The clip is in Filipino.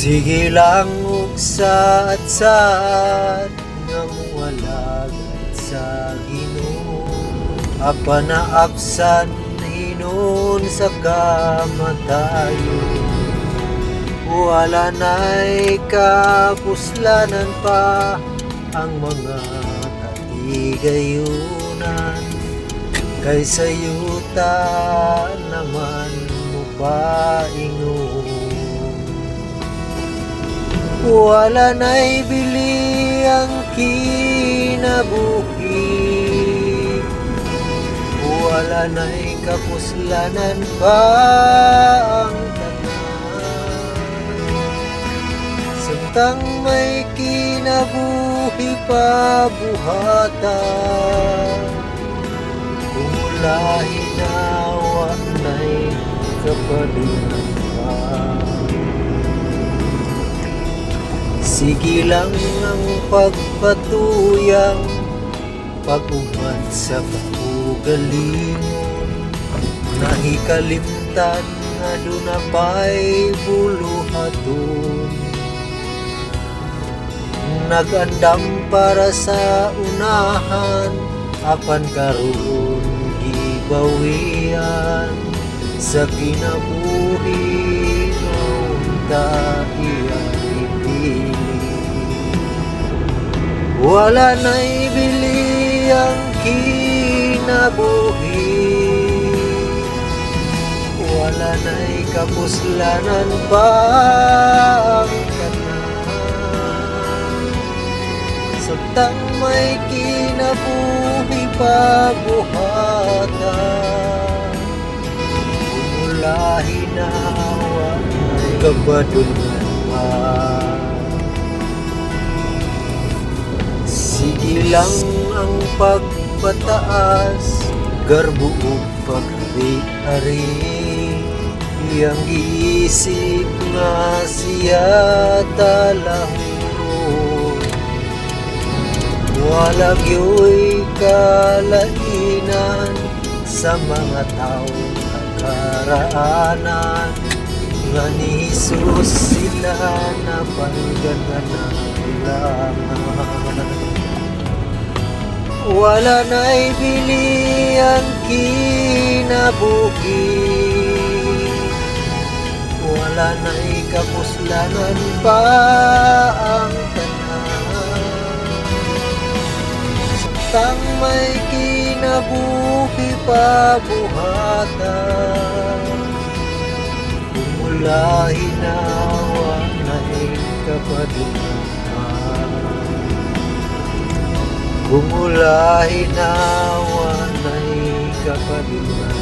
Sige lang ugsa at sad nga muwalagad sa Ginoo, apan naapsan hinon sa kamatayon. Wala na'y kapuslanan pa ang mga katigayunan, kaysa yuta naman mo paingon. Wala na'y bili ang kinabuhi, wala na'y kapuslanan pa ang tanan. Samtang may kinabuhi pa buhatan, kung ulahi nawa na'y kapalingan pa. Sige lang ang pagpatuyang pag-uman sa kaugalingon, nahikalimtan nga duna pa'y buluhaton. Nag-andam para sa unahan, apan karon gibawian sa kinabuhi nga iyang ipili. Wala na'y bili ang kinabuhi, wala na'y kapuslanan pa ang tanan. Samtang may kinabuhi pa buhatan, umulahi nawa ay kabadungan pa. Sige lang ang pagpataas, garbo o paghari-hari, iyang isip nga siya talahuro. Wala gyo'y kalainan sa mga taong nakaraanan, nga ni Jesus sila napanggananalangan. Wala na'y bili ang kinabuhi, wala na'y kapuslanan pa ang tanan. Samtang may kinabuhi pa buhatan, umulahi nawa na'y kapadungan. Umulahi nawa na'y kapadungan.